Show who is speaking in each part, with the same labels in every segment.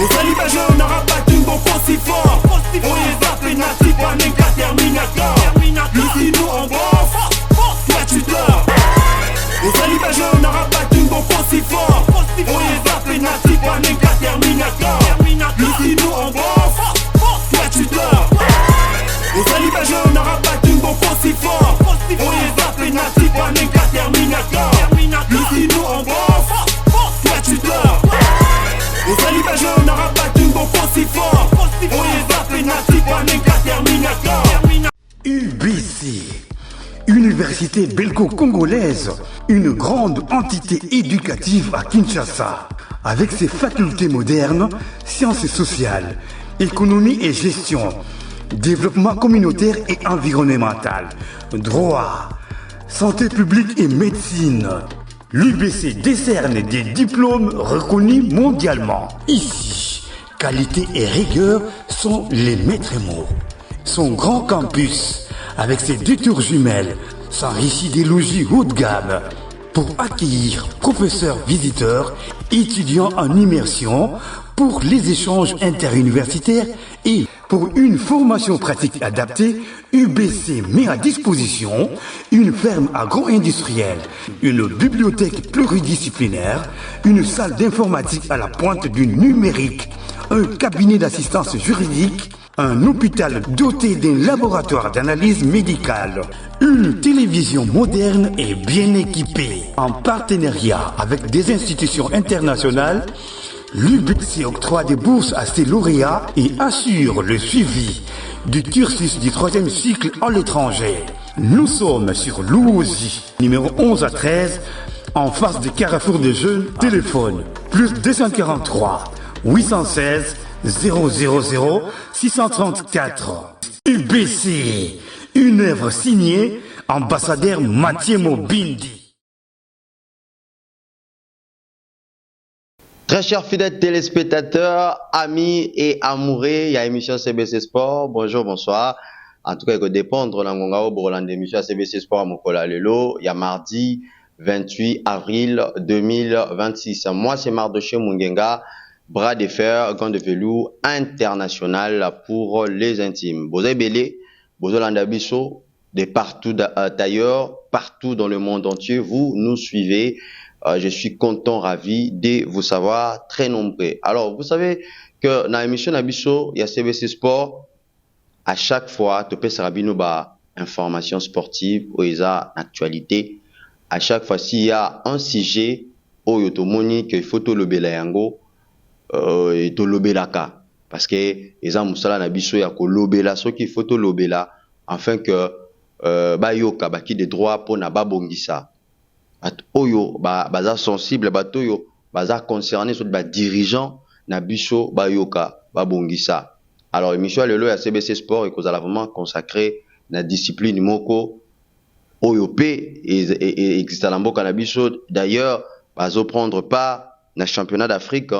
Speaker 1: Osali ba jeune n'aura pas d'une bon si fort. Oye zappé nati pas même qu'à Terminator. Ici nous on bosse, toi tu dors. Osali ba jeune n'aura pas d'une bon si fort. Oye zappé nati pas même qu'à Terminator. Ici nous on bosse, toi tu dors. Osali ba jeune n'aura pas d'une bon si fort. Oye zappé nati pas même qu'à Terminator. Ici nous on bosse, toi tu dors. Osali ba jeune n'aura pas d'une bon si fort. Oye zappé nati pas même qu'à Terminator.
Speaker 2: UBC, Université belgo-congolaise, une grande entité éducative à Kinshasa, avec ses facultés modernes, sciences sociales, économie et gestion, développement communautaire et environnemental, droit, santé publique et médecine. L'UBC décerne des diplômes reconnus mondialement. Ici, qualité et rigueur sont les maîtres mots. Son grand campus, avec ses 2 tours jumelles, s'enrichit des logis haut de gamme pour accueillir professeurs visiteurs, étudiants en immersion, pour les échanges interuniversitaires et pour une formation pratique adaptée. UBC met à disposition une ferme agro-industrielle, une bibliothèque pluridisciplinaire, une salle d'informatique à la pointe du numérique, un cabinet d'assistance juridique, un hôpital doté d'un laboratoire d'analyse médicale, une télévision moderne et bien équipée. En partenariat avec des institutions internationales, l'UBC octroie des bourses à ses lauréats et assure le suivi du cursus du 3e cycle à l'étranger. Nous sommes sur Louosi, numéro 11 à 13, en face du carrefour de jeunes. Téléphone plus 243 816 000 634. UBC, une œuvre signée ambassadeur Mathieu Mobindi.
Speaker 3: Très chers fidèles téléspectateurs, amis et amoureux, il y a l'émission CBC Sport. Bonjour, bonsoir. En tout cas, il faut dépendre de l'émission CBC Sport à Mokola Lelo. Il y a mardi 28 avril 2026. Moi, c'est Mardoché Mungenga, bras de fer, gant de velours international pour les intimes. Bozé Belé, Bozolanda Bisso, de partout d'ailleurs, partout dans le monde entier, vous nous suivez. Je suis content, ravi de vous savoir très nombreux. Alors, vous savez que dans l'émission Nabiso, il y a CBC Sport. À chaque fois, tu peux savoir ba information sportive ou actualité. À chaque fois, s'il y a un sujet, où il faut tout le yango et tout le belaka. Parce que les gens musala Nabiso ya ko lobela, ce qu'il faut tout lobela, afin que ba yoka ba qui des droits pour na ba bongisa. Oyo baza sensible batoyo baza concerné sur ba dirigeant na biso ba yoka ba bongisa. Alors émission lelo ya CBC Sport et kozala vraiment consacré na discipline moko oyo pe et existe na mboka na biso. D'ailleurs bazo prendre part na championnat d'Afrique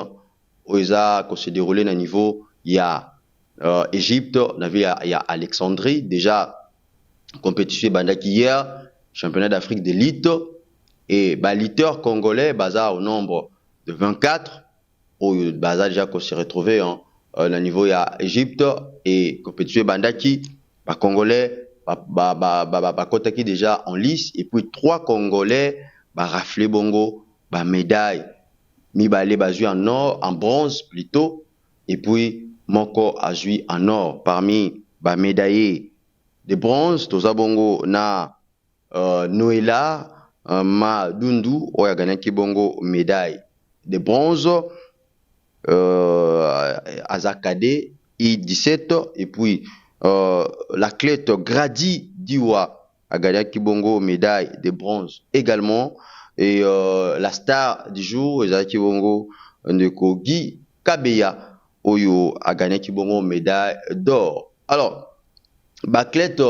Speaker 3: oza ko se dérouler na niveau ya Égypte, na ya Alexandrie déjà compétition bandaki hier championnat d'Afrique d'élite. Et lutteurs congolais, baza au nombre de 24, où baza déjà qu'on s'est retrouvé au niveau ya Égypte et compétition bandaki, congolais, kotaki déjà en lice, et puis 3 congolais, raflé bongo, médaille, mi balé bazui en or, en bronze plutôt, et puis moko a joué en or parmi médaillés de bronze, toza bongo na Noëlla Ma Dundu oya gagné kibongo médaille de bronze Azakade I-17 et puis l'athlète Grady Diwa a gagné kibongo médaille de bronze également et la star du jour Ezaki Bongo Ndeko Guy Kabeya Oyo a gagné kibongo médaille d'or. Alors l'athlète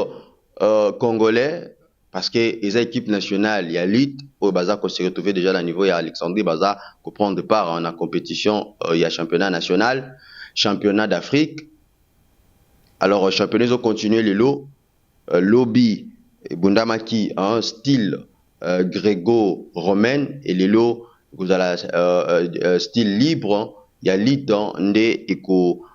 Speaker 3: congolais parce que les équipes nationales, il y a l'élite, au Baza qu'on s'est retrouvé déjà à niveau, il y a Alexandrie Baza pour prendre part en la compétition, il y a championnat national, championnat d'Afrique. Alors, championnat, ils ont continué les lots, lobby, Bundamaki, un style grégo-romaine, et les lots, vous avez style libre, il y a litan nde eko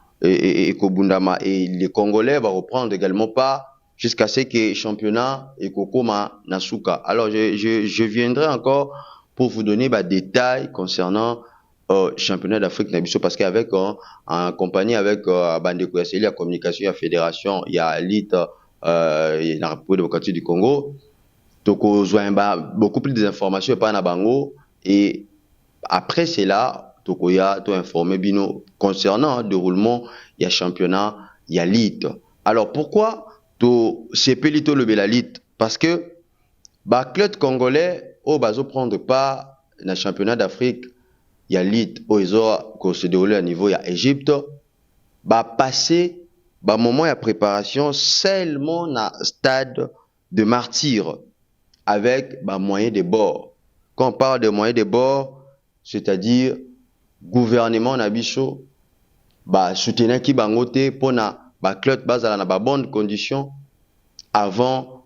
Speaker 3: bundama et les Congolais vont reprendre également pas jusqu'à ce que championnat eko koma nasuka. Alors je viendrai encore pour vous donner des détails concernant championnat d'Afrique Nabiso parce qu'avec en compagnie avec Bandeko Yasseli la communication la fédération il y a lit la République démocratique du Congo donc beaucoup plus d'informations par na bango et après cela tokoya to informer bino concernant le déroulement il y a championnat il y a lit. Alors pourquoi to sepelito le belalit parce que club congolais au bazo prendre part dans le championnat d'Afrique il y a lit au qui se déroule à niveau il y a Égypte passer moment de préparation seulement dans stade de martyr avec moyen de bord. Quand on parle de moyen de bord, c'est-à-dire gouvernement na biso soutenir ki bangote pour na club bazala na bonne condition avant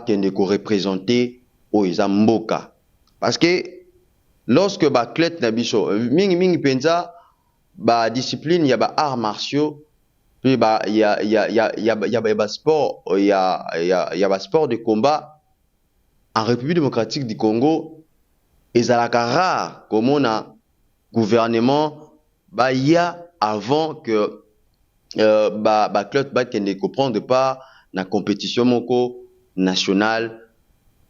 Speaker 3: kende ko représenter au mboka parce que lorsque club na biso mingi penza discipline il y a arts martiaux puis il y a sport il y a sport de combat en République démocratique du Congo ezalaka rare comme on a gouvernement il y a avant que club kende ko prendre pas na compétition moko nationale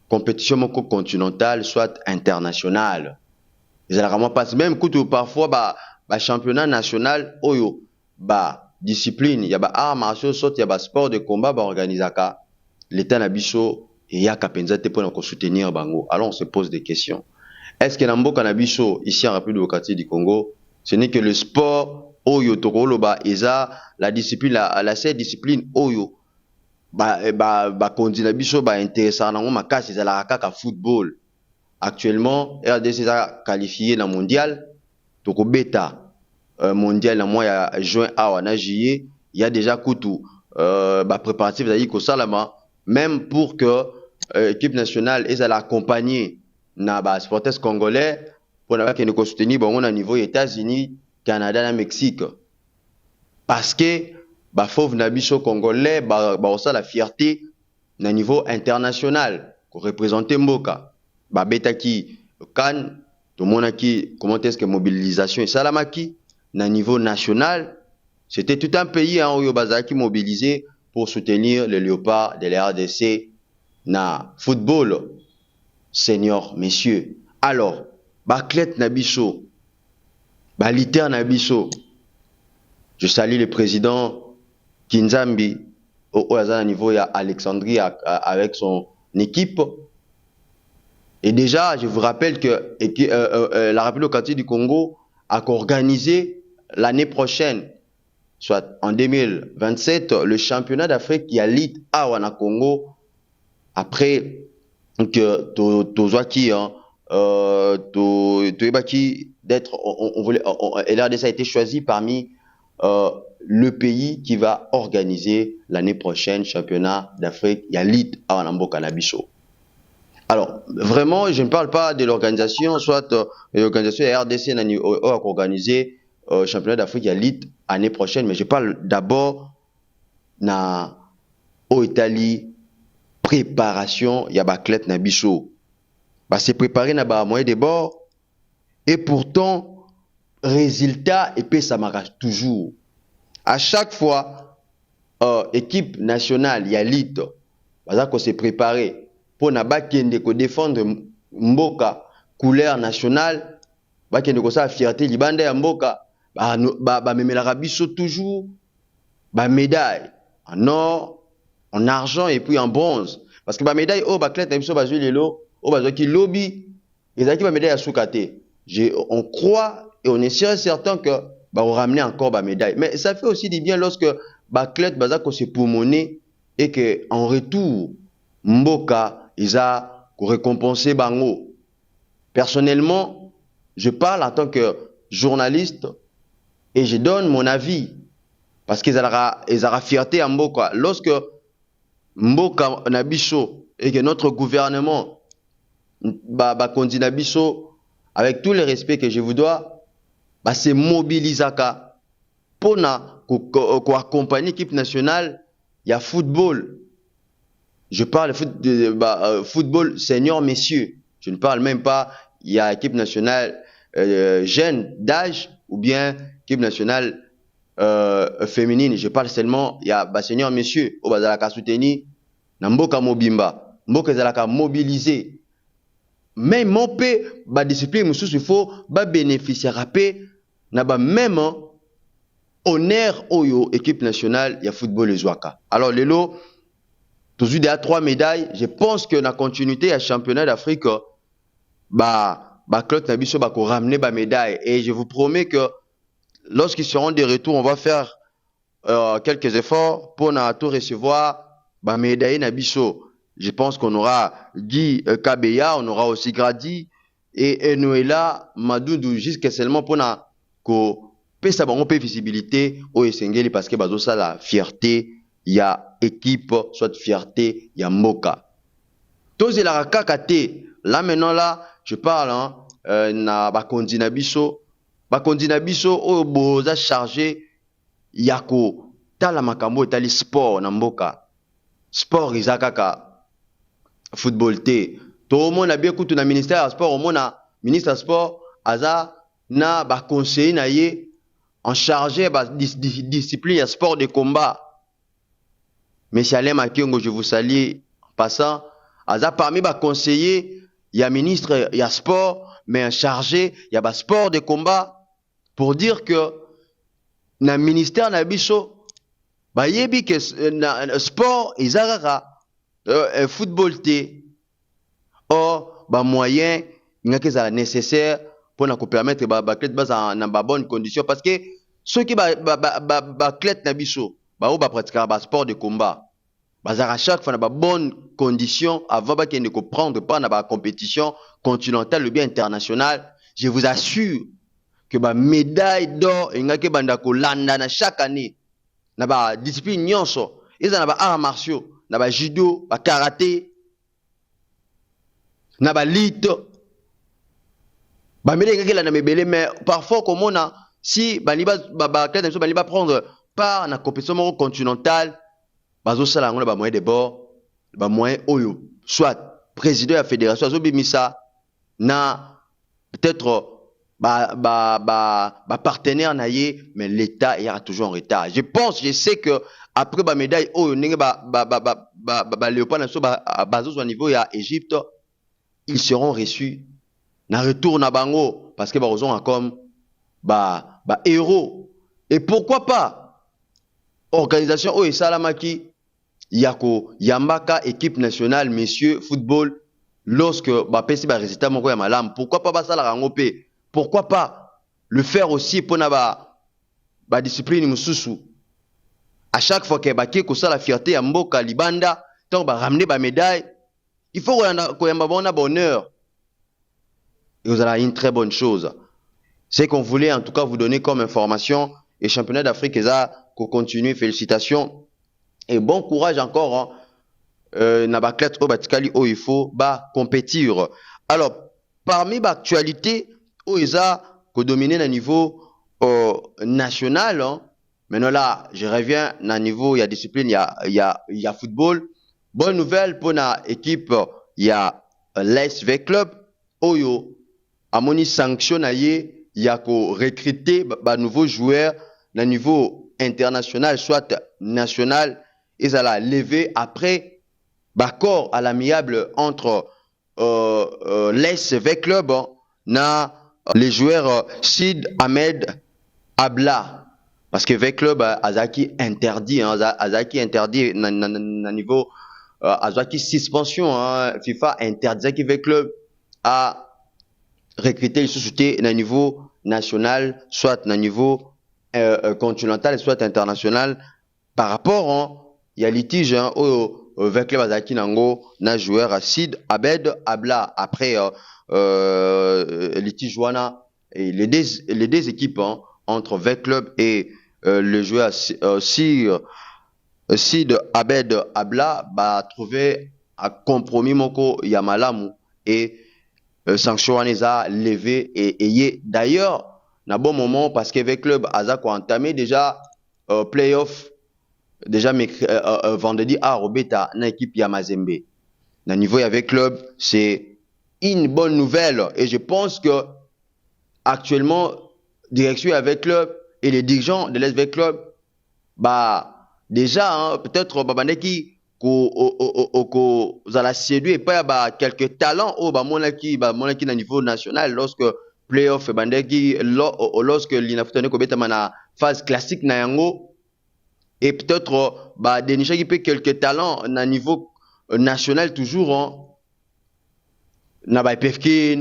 Speaker 3: compétition moko continentale soit internationale ezalaka moi passe même coup parfois championnat national oyo discipline il y a arts martiaux soit il y a sport de combat organisaka l'état na biso et ya kapenza te pour soutenir bango. Alors on se pose des questions. Est-ce que na mboka na biso ici en République démocratique du Congo ce n'est que le sport oyo tokoloba eza la discipline la seule discipline oyo kondi na biso intéressant nango makasi ezalaka kaka football. Actuellement RDC a qualifié na mondial tokobeta mondial na mois ya juin awa na juillet il y a déjà kutu préparatif ezali kosalama même pour que équipe nationale ezala accompagner na sportifs congolais pour na kende ko soutenir bango na niveau États-Unis, Canada na Mexique parce que fauve na biso congolais ça la fierté na niveau international ko représenter mboka betaki CAN to monaki comment est-ce que mobilisation et salamaki na niveau national c'était tout un pays oyo bazaki mobilisé pour soutenir les léopards de la RDC na football senior messieurs. Alors Baklet Nabiso Liter Nabiso je salue le président Kinzambi au niveau à Alexandrie avec son équipe. Et déjà, je vous rappelle que la République démocratique du Congo a organisé l'année prochaine, soit en 2027, le championnat d'Afrique qui a lit à Wana Congo après que Tozwaki d'être LRDC a été choisi parmi le pays qui va organiser l'année prochaine championnat d'Afrique Yalit à Wanamboka Nabiso. Alors, vraiment, je ne parle pas de l'organisation, soit l'organisation RDC qui a organisé le championnat d'Afrique Yalit l'année prochaine, mais je parle d'abord au Italie, préparation, il y a Baklet Nabiso. C'est préparé na moyen de bord, et pourtant, résultat, et puis ça marche toujours. À chaque fois, équipe nationale, Yalit, qu'on s'est préparé pour na bakende ko défendre mboka couleur nationale, bakende ko sa fierté libanda ya mboka, memelaka biso toujours médaille en or, en argent et puis en bronze. Parce que médaille baklet na biso bazwi lelo, bazwaki lobby, ezaki médaille ya sukate. On croit et on est certain que on ramener encore médaille. Mais ça fait aussi du bien lorsque baklet bazako se poumoner et que en retour mboka ils ont récompensé bango. Personnellement, je parle en tant que journaliste et je donne mon avis parce qu'ils ont la fierté à mboka. Lorsque mboka nabiso et que notre gouvernement kondi nabiso avec tout le respect que je vous dois, ba se mobilisaka pour accompagner l'équipe nationale. Il y a football. Je parle de football senior messieurs. Je ne parle même pas, il y a équipe nationale jeune d'âge ou bien équipe nationale féminine. Je parle seulement, il y a senior messieurs. Au bazalaka soutenir, na mboka mobimba, mboka zalaka mobiliser. Même mon pe, discipline, il faut bénéficier rapé, na même honneur oyo équipe nationale, il y a football et Zouaka. Alors, Lelo, toujours il y a 3 médailles. Je pense que dans la continuité à championnat d'Afrique, Claude Nabiso va ramener la médaille. Et je vous promets que lorsqu'ils seront de retour, on va faire quelques efforts pour tout recevoir la médaille Nabiso. Je pense qu'on aura Guy Kabeya, on aura aussi Grady et Noëlla Madoudou, jusqu'à seulement pour ça va une visibilité au Esengeli parce que ça la fierté, il y a équipe, soit fierté, il y a Moka. Tous les kakate, là maintenant là, je parle na bakondi na biso o boza chargé yako tala makambo etali sport na mboka. Sport izakaka football te. To mona bien kutu na ministère ya sport, mona ministre ya sport aza na ba conseiller na ye en chargé discipline et sport de combat. Monsieur Alain Makiongo, je vous salue en passant. Aza parmi les conseillers, il y a ministre, il y a sport, mais en chargé, il y a sport de combat. Pour dire que dans le ministère de biso, yebi que sport, ils ont football té. Or, moyen, il y a nécessaire pour nous permettre de bonnes conditions. Parce que ceux qui athlètes na biso pratiquer sport de combat à chaque fois na bonnes conditions avant de prendre part dans la compétition continentale ou bien internationale. Je vous assure que la médaille d'or engaki banda ko landa na chaque année na ba discipline nyonso eza na ba arts martiaux na ba judo ba karaté na ba lutte ba médaille engaki na mebele. Mais parfois comme on a si baliba prendre part na compétition continentale bazo sala ngona ba moyen de bord ba moyen oyo soit président de la fédération azo bimisa na peut-être partenaire naie, mais l'État ira toujours en retard. Je sais que après la médaille oyo ndenge Léopold Nasso bazo au niveau ya Égypte, ils seront reçus na retour na bango parce que bazon comme héros. Et pourquoi pas organisation oyo salamaki yako yambaka équipe nationale messieurs football lorsque pesi ba résultat moko ya malam, pourquoi pas basala rango pe. Pourquoi pas le faire aussi pour la discipline mususu. À chaque fois que la fierté ya mboka libanda, tant ramener la médaille, il faut qu'on ait un bonheur. Et vous avez une très bonne chose. C'est qu'on voulait en tout cas vous donner comme information. Et championnat d'Afrique, qu'on continue. Félicitations. Et bon courage encore. Na baklet au batikali où il faut compétir. Alors, parmi l'actualité, où ils ont dominé le niveau national. Maintenant là, je reviens à niveau, il y a discipline, il y a football. Bonne nouvelle pour l'équipe, il y a l'SV Club. Oyo, à mon sanction, il y a recruter de nouveaux joueurs à niveau international, soit national. Ils ont levé après, accord à l'amiable entre l'SV Club na les joueurs Sid Ahmed Abla, parce que V Club Azaki interdit, Azaki interdit na niveau Azaki suspension, FIFA interdit V Club à recruter les sociétés na niveau national, soit na niveau continental, soit international. Par rapport, il y a litige au V Club Azaki nango na joueur Sid Ahmed Abla après. Les Tijuana et les deux équipes entre V Club et le joueur Sid Abed Abla trouvé un compromis moko Yamalamu et sanction aneza levé et d'ailleurs na bon moment parce qu'avec club Aza a entamé déjà playoff déjà vendredi à Robeta na équipe ya Mazembe. Na niveau avec club, c'est une bonne nouvelle et je pense que actuellement direction avec club et les dirigeants de l'SV club bah déjà hein, peut-être babandeki ko zala séduit et pas bah quelques talents au bah monaki na niveau national lorsque playoff bandeki lorsque l'inafutane ko beta mana phase classique na yango et peut-être bah dénicher qui peut quelques talents na niveau national toujours hein, na ba PFK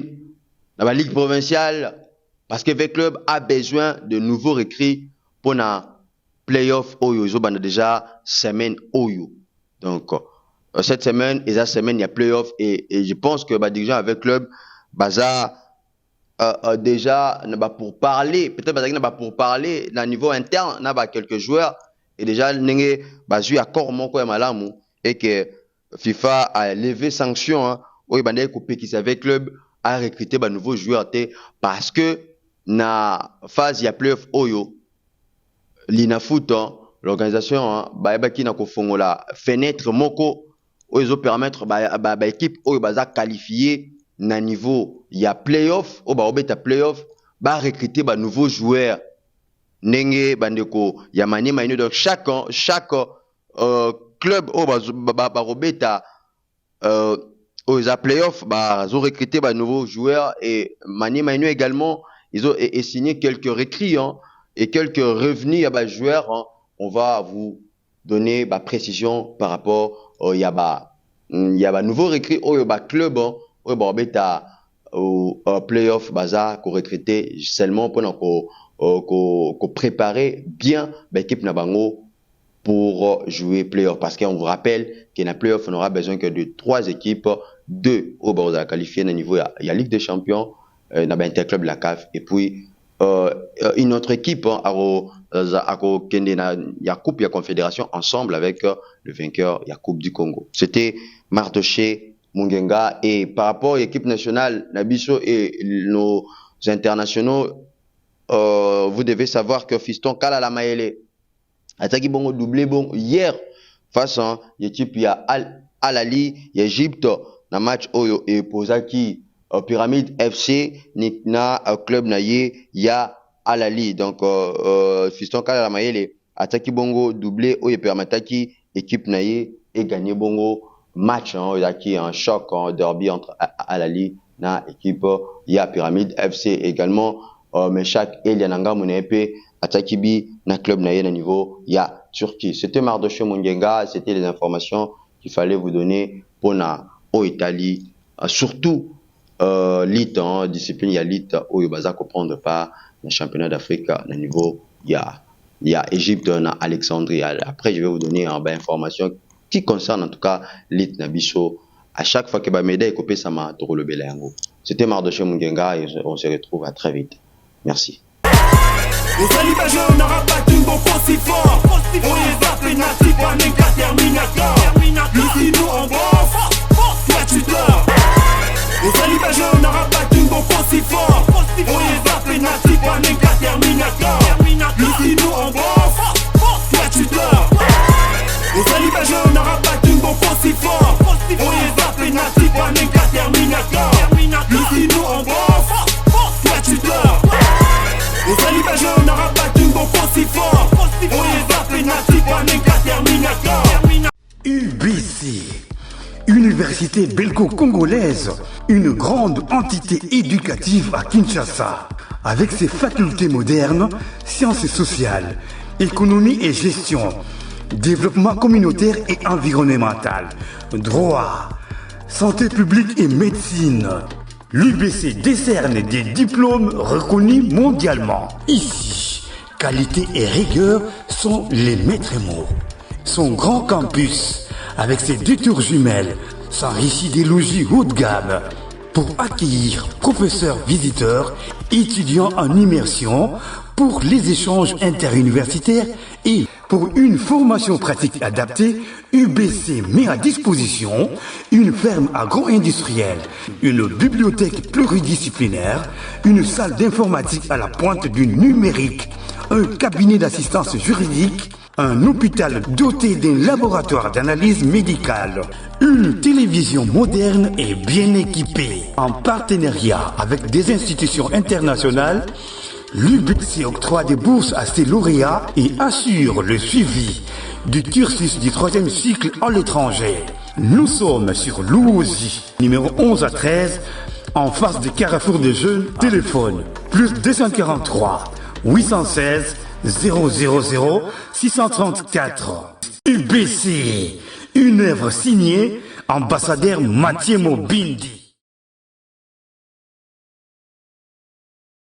Speaker 3: na ba ligue provinciale parce que le club a besoin de nouveaux recrues pour na playoff oyo zo bana déjà semaine oyo. Donc cette semaine et la semaine il y a playoff et je pense que bah dirigeant avec club baza déjà pour parler peut-être pour parler à niveau interne n'a pas quelques joueurs et déjà n'engé bazu accord mon quoi malamu et que FIFA a levé sanction hein oyo bande coupé qui avec club a recruté ba nouveaux joueurs parce que na phase il y a playoff oyo l'inafoot l'organisation ba ki na ko fongola fenêtre moko oyo permettre ba équipe oyo baza qualifié na niveau il y a playoff o ba obeta playoff ba recruter ba nouveaux joueurs ndenge bandeko ya maniema ino donc chaque club o ba robeta aux playoffs bah ils ont recruté bah nouveaux joueurs et maniema ino également ils ont signé quelques recrues hein, et quelques revenus à bah joueurs hein. On va vous donner bah précision par rapport il y a bah nouveau recrues au bah club hein, au bah beta au playoff baza qu'on recruter seulement pour qu'on préparer bien l'équipe Nabango pour jouer playoff parce qu'on vous rappelle qu'il y a playoff on aura besoin que de 3 équipes 2 au bord de la qualifier au niveau il y a Ligue des Champions na ba interclub la CAF et puis une autre équipe hein, il y a Coupe, il y a Confédération ensemble avec le vainqueur, il y a Coupe du Congo. C'était Mardoché Mungenga et par rapport à l'équipe nationale, Nabiso et nos internationaux, vous devez savoir que Fiston Kalala Maele attaqué bon doublé bon hier face à l'équipe il y a Al-Ali, il y a Égypte dans match Oyo et Pozaki Pyramide FC na club naye il y a Al-Ali donc Fiston Kalala Maele attaqué bongo doublé Oyo permetaki équipe naye et gagné bongo match hein qui un choc en derby entre Al-Ali na équipe il y a Pyramide FC également mais chaque Eliananga Munepe attaqué bi na club naye na niveau il y a Turquie. C'était Mardoché Mungenga, c'était les informations qu'il fallait vous donner pour na au Italie surtout l'IT hein, discipline il y a l'IT au baza comprendre pas le championnat d'Afrique na niveau il y a Égypte na Alexandrie. Après je vais vous donner en information qui concerne en tout cas l'IT Nabiso à chaque fois que ba médaille copé ça m'a trop le belengo. C'était Mardoché Mungenga et on se retrouve à très vite. Merci.
Speaker 1: Aux alibages, on n'aura pas d'une bon si fort. On les a fait nazi, pas même qu'à Terminator. Ici nous on bosse, toi tu dors. Aux alibages, on n'aura pas d'une bon si fort. On les a fait nazi, pas même qu'à Terminator. Ici nous on bosse, toi tu dors. Aux alibages, on n'aura pas d'une bon si fort. On les a fait nazi, pas même qu'à Terminator. Ici nous on bosse, toi tu dors. Aux alibages, on n'aura pas d'une bon si fort. On les a fait nazi, pas même qu'à Terminator.
Speaker 2: UBC, Université belgo-congolaise, une grande entité éducative à Kinshasa, avec ses facultés modernes, sciences sociales, économie et gestion, développement communautaire et environnemental, droit, santé publique et médecine. L'UBC décerne des diplômes reconnus mondialement. Ici, qualité et rigueur sont les maîtres mots. Son grand campus, avec ses 2 tours jumelles, s'enrichit des logis haut de gamme pour accueillir professeurs visiteurs, étudiants en immersion pour les échanges interuniversitaires et Pour une formation pratique adaptée, UBC met à disposition une ferme agro-industrielle, une bibliothèque pluridisciplinaire, une salle d'informatique à la pointe du numérique, un cabinet d'assistance juridique, un hôpital doté d'un laboratoire d'analyse médicale, une télévision moderne et bien équipée. En partenariat avec des institutions internationales, l'UBC octroie des bourses à ses lauréats et assure le suivi du cursus du 3e cycle à l'étranger. Nous sommes sur Louosi, numéro 11 à 13, en face du Carrefour des Jeunes. Téléphone plus 243 816 000 634. UBC, une œuvre signée ambassadeur Mathieu Mobindi.